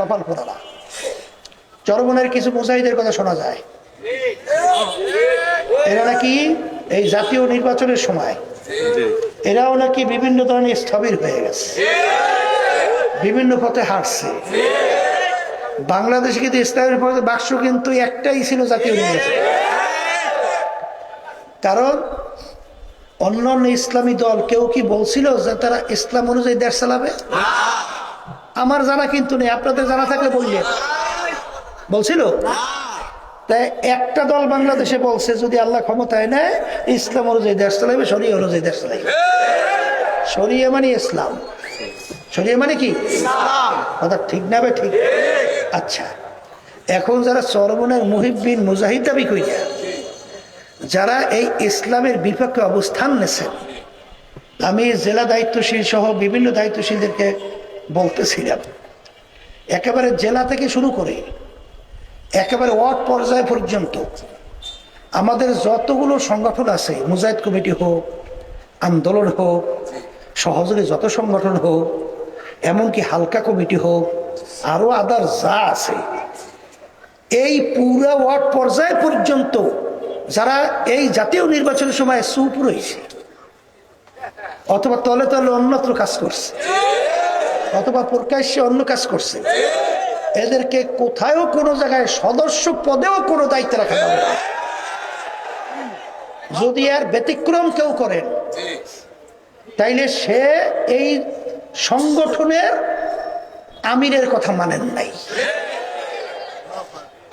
কপাল পোড়ারা। চরমনের কিছু মুজাহিদের কথা শোনা যায়, এরা নাকি এই জাতীয় নির্বাচনের সময় এরাও নাকি বিভিন্ন ধরনের স্থবির হয়ে গেছে, বিভিন্ন পথে হাঁটছে। বাংলাদেশে কিন্তু ইসলামের পথে বাক্স কিন্তু একটাই ছিল, জাতীয় নির্বাচন। কারণ অন্যান্য ইসলামী দল কেউ কি বলছিল যে তারা ইসলাম অনুযায়ী দেশ চালাবে? আমার জানা কিন্তু নেই, আপনাদের জানা থাকলে বললেন। বলছিল? তাই একটা দল বাংলাদেশে বলছে যদি আল্লাহ ক্ষমতায় নেয় ইসলাম অনুযায়ী দেশ চালাবে, শরিয়া অনুযায়ী দেশ চালাবে। শরিয়া মানে ইসলাম, শরিয়া মানে কি কথা ঠিক না? ঠিক। আচ্ছা, এখন যারা চরমনের মুহিব্বিন মুজাহিদ দাবি কইরা যারা এই ইসলামের বিপক্ষে অবস্থান নেছেন, আমি জেলা দায়িত্বশীল সহ বিভিন্ন দায়িত্বশীলদেরকে বলতেছিলাম, একেবারে জেলা থেকে শুরু করে একেবারে ওয়ার্ড পর্যায় পর্যন্ত আমাদের যতগুলো সংগঠন আছে, মুজাহিদ কমিটি হোক, আন্দোলন হোক, সহযোগী যত সংগঠন হোক, এমনকি হালকা কমিটি হোক, আরো আদার যা আছে, এই পুরো ওয়ার্ড পর্যায় পর্যন্ত যারা এই জাতীয় নির্বাচনের সময় চুপ রয়েছে অথবা তলে তলে অন্যত্র কাজ করছে অথবা প্রকাশ্যে অন্য কাজ করছে, এদেরকে কোথাও কোনো জায়গায় সদস্য পদেও কোনো দায়িত্ব রাখা যাবে না। যদি আর ব্যতিক্রম কেউ করেন তাইলে সে এই সংগঠনের আমিরের কথা মানেন নাই।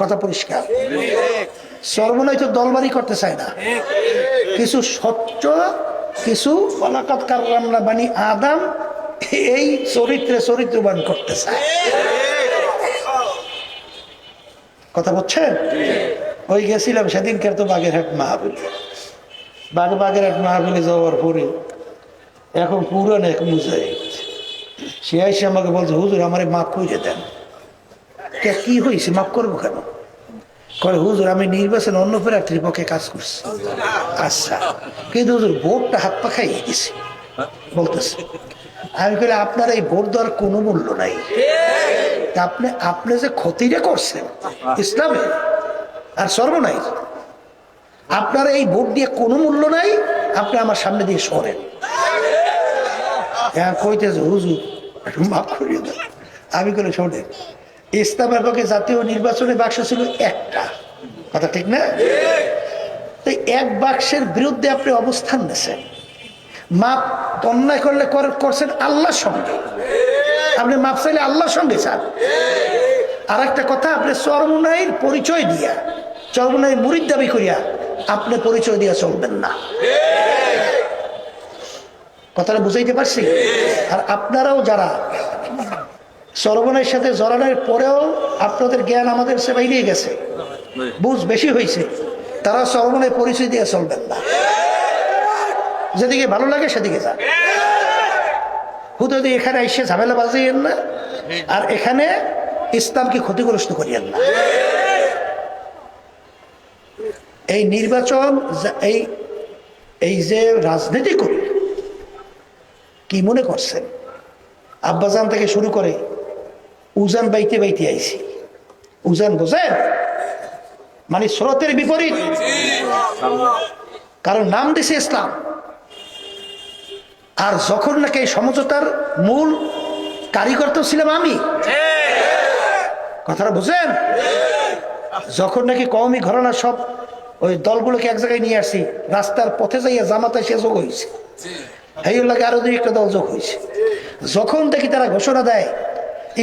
কথা পরিষ্কার। সর্বনয় তো দলবাড়ি করতে চায় না, কিছু স্বচ্ছ, কিছু ওয়ালাকাদ কাররামনা বানি আদম, এই চরিত্রে চরিত্রবান করতে চায়। কথা বলছেন? ওই গেছিলাম সেদিনকার তো বাগেরহাট মাহফিলে, বাগেরহাট মাহফিলে যাওয়ার পরে এখন পুরান এক মুজাহিদ সে এসে আমাকে বলছে, হুজুর আমারে মাফ করে দেন। কি হয়েছে, মাফ করবো কেন? করে হুজুর আমি নির্বাচন অন্য প্রার্থীর পক্ষে কাজ করছি। আচ্ছা, কিন্তু হুজুর ভোটটা হাত পা খাইয়ে দিছি বলতেছে। আমি বলি আপনার এই ভোট দেওয়ার কোনো মূল্য নাই, আপনি যে ক্ষতিটা করছেন ইসলামে আর সর্বনাই, আপনার এই ভোট দিয়ে কোনো মূল্য নাই, আপনি আমার সামনে দিয়ে সরেন। কইতেছে হুজুর একটু মাফ করিয়ে দেন। আমি করে শোনেন, ইসলামের পক্ষে জাতীয় নির্বাচনে বাক্স ছিল একটা, কথা ঠিক না? তো এক বাক্সের বিরুদ্ধে আপনি অবস্থান নিয়েছেন, মাপ অন্যায় করলে করছেন আল্লাহর সঙ্গে, আপনি মাপ চাইলে আল্লাহর সঙ্গে চান। আর একটা কথা, আপনি চরমনাইয়ের পরিচয় দিয়া, চরমনাইয়ের মুরিদ দাবি করিয়া আপনি পরিচয় দিয়া চলবেন না। কথাটা বুঝাইতে পারছি? আর আপনারাও যারা চরমনাইয়ের সাথে জড়ানোর পরেও আপনাদের জ্ঞান আমাদের সেবাই নিয়ে গেছে, বুঝ বেশি হয়েছে, তারা চরমনাইয়ের পরিচয় দিয়ে চলবেন না। যেদিকে ভালো লাগে সেদিকে যান, হুদুদি এখানে এসে ঝামেলা বাজিয়েন না, আর এখানে ইসলামকে ক্ষতিগ্রস্ত করিয়েন না। এই নির্বাচন, এই যে রাজনীতি করি কি মনে করছেন? আব্বাজান থেকে শুরু করে উজান বাইতে বাইতে আইছি। উজান বোঝেন? মানে স্রোতের বিপরীত, কারণ নাম দিছে ইসলাম। আর যখন নাকি এই সমঝোতার মূল কারিগর তো ছিলাম আমি, কথাটা বুঝেন? যখন নাকি কওমি ঘরানা সব ওই দলগুলোকে এক জায়গায় নিয়ে আসছি, রাস্তার পথে যাইয়া জামাতা সে যোগ হয়েছে, এই লাগে আরো দুই একটা দল যোগ হয়েছে। যখন দেখি তারা ঘোষণা দেয়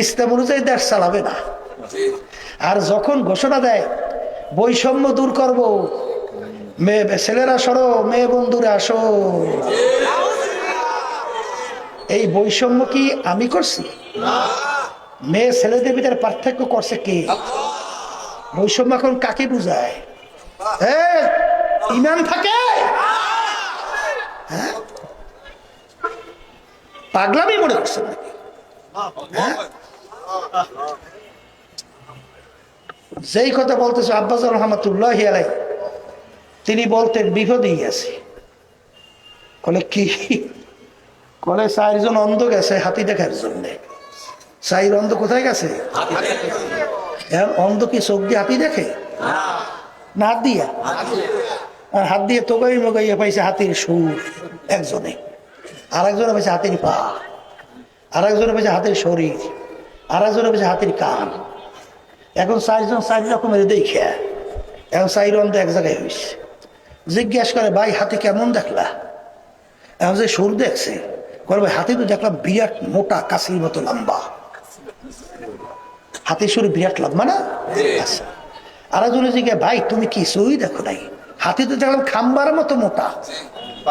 ইসলাম অনুযায়ী দেশ চালাবে না, আর যখন ঘোষণা দেয় বৈষম্য দূর করব, মেয়ে ছেলেরা সরো, মেয়ে বন্ধুরা আসো, এই বৈষম্য কি আমি করছি? মেয়ে ছেলেদের ভিতরে পার্থক্য করছে কে? বৈষম্য এখন কাকে বুঝায়? ইমান থাকে, হ্যাঁ? পাগলামি মনে করছেন নাকি? যেই কথা বলতেছে আব্বাস রহমাতুল্লাহ আলাই, তিনি বলতেন বিপদেই আছে। বলে কি? বলে 4 জন অন্ধ গেছে হাতি দেখার জন্য, সাইর অন্ধ কোথায় গেছে? এখন অন্ধ কি চোখ দিয়ে হাতি দেখে না হাত দিয়া? আর হাত দিয়ে তোগাই মোগাইয়া পাইছে হাতির সুর একজনে, আর একজনে পাইছে হাতির পা, আর একজনে পাইছে হাতির শরীর, আর একজনে পাইছে হাতির কান। এখন চারজন চার রকমের দেখে এখন চাইর অন্ধ এক জায়গায় হয়েছে। জিজ্ঞাসা করে ভাই হাতি কেমন দেখলা? এখন যে সুর দেখছে করে ভাই হাতি তো দেখলাম বিরাট মোটা কাশির মতো লম্বা। হাতির সুর বিরাট লম্বা না? আচ্ছা। আর একজনে জিজ্ঞাসা ভাই তুমি কিছুই দেখো নাই, হাতি তো দেখলাম খাম্বার মতো মোটা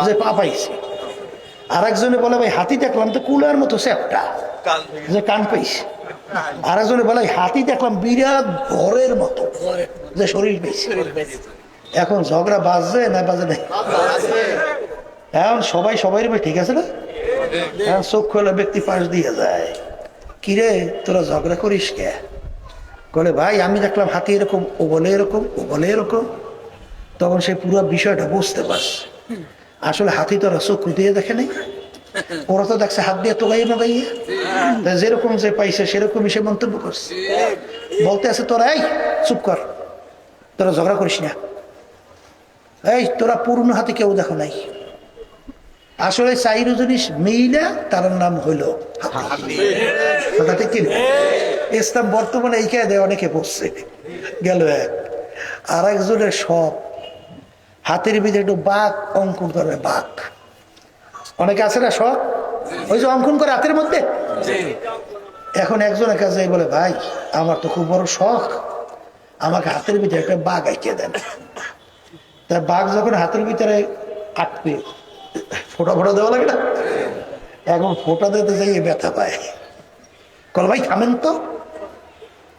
যে পা পাইছে। আর একজনে বলে ভাই হাতি দেখলাম তো কুলার মতো চ্যাপটা যে কান পাইছে। আর একজনে বলে হাতি দেখলাম বিরাট ঘরের মতো যে শরীর পেয়েছে। এখন ঝগড়া বাজছে না বাজে নাই? এখন সবাই সবাই ঠিক আছে না? এখন চোখ খোলা ব্যক্তি পাশ দিয়ে যায়, কিরে তোরা ঝগড়া করিস কে? বলে ভাই আমি দেখলাম হাতি এরকম, ও বলে এরকম, ও বলে এরকম। তখন সে পুরো বিষয়টা বুঝতে পারছে আসলে হাতি তোরা চক্ষু দিয়ে দেখে নেই, ওরা তো দেখছে হাত দিয়ে তোগাইয়ে মোগাইয়ে, যেরকম যে পাইছে সেরকমই সে মন্তব্য করছে। বলতে আছে তোরা এই চুপ কর, তোরা ঝগড়া করিস না, এই তোরা পূর্ণ হাতে কেউ দেখো নাই। আসলে চাইরো জিনিস মিলে তার নাম হইল হাতি। ইসলাম বর্তমানে এই কায়দায় অনেকে পড়ছে গেল এক। আর একজনের সব হাতের ভিতরে একটু বাঘ অঙ্কন করবে, বাঘ অনেকে আছে না সব, ওই যে অঙ্কন করে হাতের মধ্যে। এখন একজনের কাছে বলে ভাই আমার তো খুব বড় শখ, আমাকে হাতের ভিতরে একটা বাঘ আঁকিয়ে দেন। তা বাঘ যখন হাতের ভিতরে আঁকবে ফোটা ফোটা দেওয়া লাগে না, এখন ফোটা দিতে যাই ব্যথা পায়। কল ভাই থামেন তো,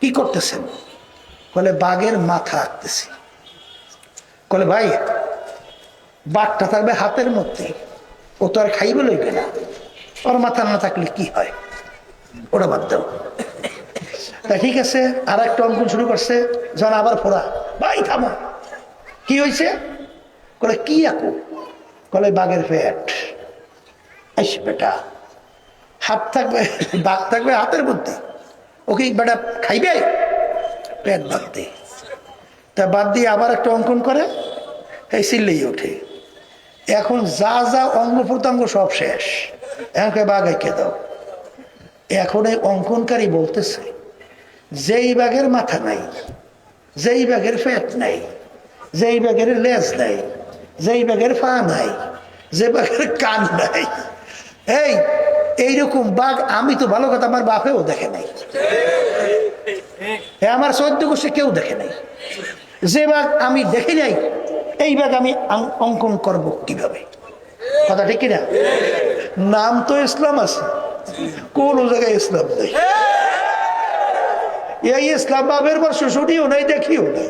কি করতেছেন? বলে বাঘের মাথা আঁকতেছি। বলে ভাই বাঘটা থাকবে হাতের মধ্যে, ও তো আর খাইবে লইবে না, ওর মাথা না থাকলে কি হয়, ওটা বাদ দাও। তা ঠিক আছে, আর একটা অঙ্কন শুরু করছে, যখন আবার ফোড়া। ভাই থামো, কি হয়েছে? বলে কি আঁকো? বলে বাঘের পেট। আইস বেটা, হাত থাকবে, বাঘ থাকবে হাতের মধ্যে, ওকে বেটা খাইবে, পেট বাদ দে। তা বাদ দিয়ে আবার একটা অঙ্কন করে, এই চিল্লেই ওঠে। এখন যা যা অঙ্গ প্রত্যঙ্গ সব শেষ, এখন বাঘ এঁকে দাও। এখন এই অঙ্কনকারী বলতেছে যেই বাঘের মাথা নাই, যেই বাঘের পেট নাই, যেই বাঘের লেজ নাই, যেই বাঘের পা নাই, যে বাঘের কান নাই, এইরকম বাঘ আমি তো ভালো কথা আমার বাপেও দেখে নাই, আমার 14 গোষ্ঠী কেউ দেখে নাই। যে বাঘ আমি দেখি নাই এই বাঘ আমি অঙ্কন করব কিভাবে? কথা ঠিক কিনা? নাম তো ইসলাম আছে, কোন জায়গায় ইসলাম নেই। এই ইসলাম বাপের বর্ষ ছুটিও নাই, দেখিও নাই।